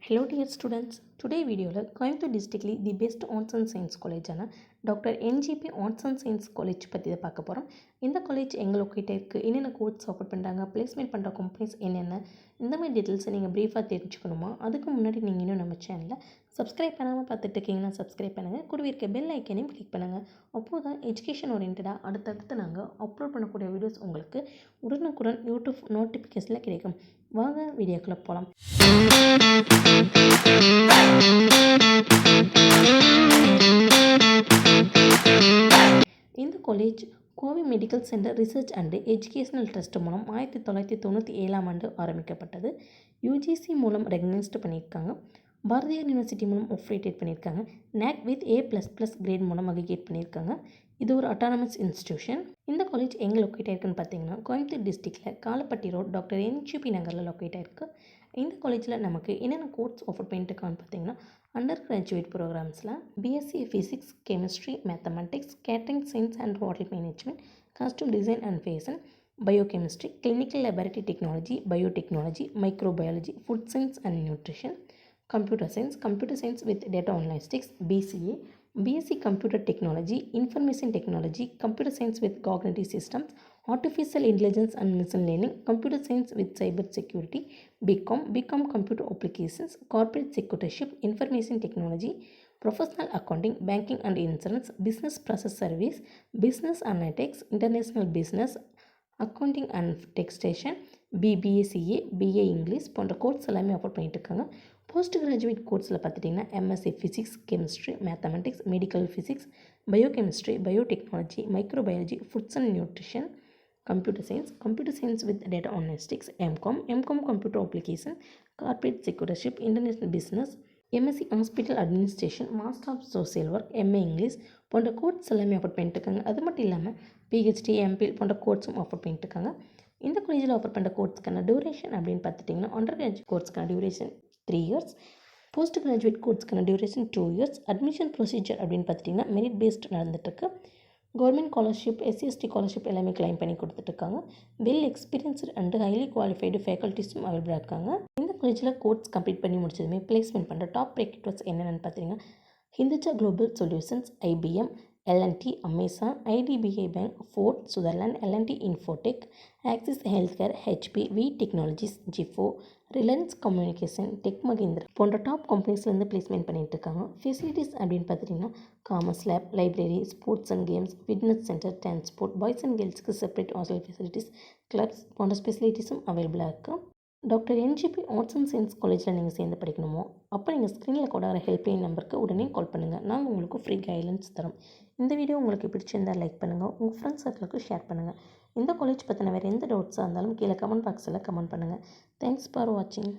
Hello dear students, today video la Coimbatore districtly the best arts and science college ana Dr. NGP Arts and Science College பத்தி தான் பார்க்க போகிறோம். இந்த college எங்கே locate இருக்குது, என்னென்ன கோர்ஸ் ஆஃபர் பண்ணுறாங்க, பிளேஸ்மெண்ட் பண்ணுற கம்பெனிஸ் என்னென்ன, இந்த மாதிரி டீட்டெயில்ஸை நீங்கள் ப்ரீஃபாக தெரிஞ்சுக்கணுமா? அதுக்கு முன்னாடி நீங்கள் இன்னும் நம்ம சேனலில் சப்ஸ்கிரைப் பண்ணாமல் பார்த்துட்டு இருக்கீங்கன்னா சப்ஸ்கிரைப் பண்ணுங்கள், கூடவே இருக்க பெல் ஐக்கனையும் கிளிக் பண்ணுங்கள். அப்போது தான் எஜுகேஷன் ஓரியன்டாக அடுத்தடுத்து நாங்கள் அப்லோட் பண்ணக்கூடிய வீடியோஸ் உங்களுக்கு உடனுக்குடன் யூடியூப் நோட்டிஃபிகேஷனில் கிடைக்கும். வாங்க வீடியோக்குள்ளே போகலாம். இந்த college Kovai medical centre research and educational trust மூலம் 1997ஆம் ஆண்டு ஆரம்பிக்கப்பட்டது. யூஜிசி மூலம் ரெகனைஸ்டு பண்ணியிருக்காங்க. பாரதியார் யூனிவர்சிட்டி மூலம் அஃபிலியேட் பண்ணியிருக்காங்க. NAC வித் A++ கிரேட் மூலம் அக்ரிகேட் பண்ணியிருக்காங்க. இது ஒரு அட்டானமஸ் இன்ஸ்டியூஷன். இந்த காலேஜ் எங்கே லொக்கேட் ஆயிருக்குன்னு பார்த்தீங்கன்னா கோயம்புத்தூர் டிஸ்ட்ரிக்டில் காலப்பட்டி ரோட் டாக்டர் NGP நகரில் லொக்கேட் ஆயிருக்கு. இந்த காலேஜில் நமக்கு என்னென்ன கோர்ஸ் ஆஃபர் பண்ணிட்டுருக்கான்னு பார்த்தீங்கன்னா அண்டர் கிராஜுவேட் ப்ரோக்ராம்ஸில் BSc physics, chemistry, mathematics, catering science and hotel management, costume design and fashion, biochemistry, clinical laboratory technology, biotechnology, microbiology, food science and nutrition, computer science with data analytics, BCA, BSc computer technology, information technology, computer science with cognitive systems, artificial intelligence and machine learning, computer science with cyber security, BCom computer applications, corporate secretaryship, information technology, professional accounting, banking and insurance, business process service, business analytics, international business, accounting and taxation, BBA CA, BA English போன்ற course எல்லாமே offer பண்ணிட்டு இருக்காங்க. Post graduate கோர்ஸில் பார்த்துட்டிங்கன்னா MSc physics, chemistry, mathematics, medical physics, biochemistry, biotechnology, microbiology, foods and nutrition, computer science with data analytics, MCom computer application, corporate secretaryship, international business, MSc hospital administration, master of social work, MA English போன்ற course எல்லாமே offer பண்ணிட்டுருக்காங்க. அது மட்டும் இல்லாமல் PhD, MPhil போன்ற கோர்ஸும் offer பண்ணிட்டுருக்காங்க. இந்த காலேஜில் ஆஃபர் பண்ணுற கோர்ஸ்க்கான டியூரேஷன் அப்படின்னு பார்த்துட்டிங்கன்னா அண்டர் கிராஜுவேட் கோர்ஸ்க்கான டியூரேஷன் 3 இயர்ஸ், போஸ்ட் கிராஜுவேட் கோர்ஸ்க்கான டியூரேஷன் 2 இயர்ஸ். அட்மிஷன் ப்ரொசீஜர் அப்படின்னு பார்த்துட்டிங்கன்னா மெரிட் பேஸ்ட் நடந்துட்டுருக்கு. கவர்மெண்ட் ஸ்காலர்ஷிப், SC/ST ஸ்காலர்ஷிப் எல்லாமே கிளைம் பண்ணி கொடுத்துட்ருக்காங்க. Well experienced and highly qualified ஃபேக்கல்ட்டிஸும் அவைலபிளாக இருக்காங்க. இந்த காலேஜில் கோர்ஸ் கம்ப்ளீட் பண்ணி முடிச்சதுமே பிளேஸ்மெண்ட் பண்ணுற டாப் ப்ராக்கெட்டர்ஸ் என்னென்னு பார்த்தீங்கன்னா Hinduja global solutions, IBM, L&T, Amazon, IDBI Bank, Ford, Sutherland, L&T Infotech, Axis Healthcare, HP, V Technologies, G4, Reliance communication, tech Mahindra போன்ற டாப் கம்பெனிஸ்லேருந்து பிளேஸ்மெண்ட் பண்ணிட்டு இருக்காங்க. ஃபெசிலிட்டிஸ் அப்படின்னு பார்த்துட்டிங்கன்னா commerce lab, library, sports and games, fitness centre, transport, boys and கேர்ள்ஸ்க்கு separate hostel facilities, clubs போன்ற ஃபெசிலிட்டிஸும் அவைலபிளாக இருக்குது. Doctor NGP arts and science காலேஜில் நீங்கள் சேர்ந்து படிக்கணுமோ அப்போ நீங்கள் ஸ்க்ரீனில் கூட ஹெல்ப்லைன் நம்பருக்கு உடனே கால் பண்ணுங்கள். நாங்கள் உங்களுக்கு ஃப்ரீ கைட்லைன்ஸ் தரோம். இந்த வீடியோ உங்களுக்கு பிடிச்சிருந்தால் லைக் பண்ணுங்கள், உங்கள் ஃப்ரெண்ட்ஸ் சர்க்கிளுக்கு ஷேர் பண்ணுங்கள். இந்த காலேஜ் பற்றின வேறு எந்த டவுட்ஸாக இருந்தாலும் கீழே கமெண்ட் பாக்ஸில் கமெண்ட் பண்ணுங்கள். தேங்க்ஸ் ஃபார் வாட்சிங்.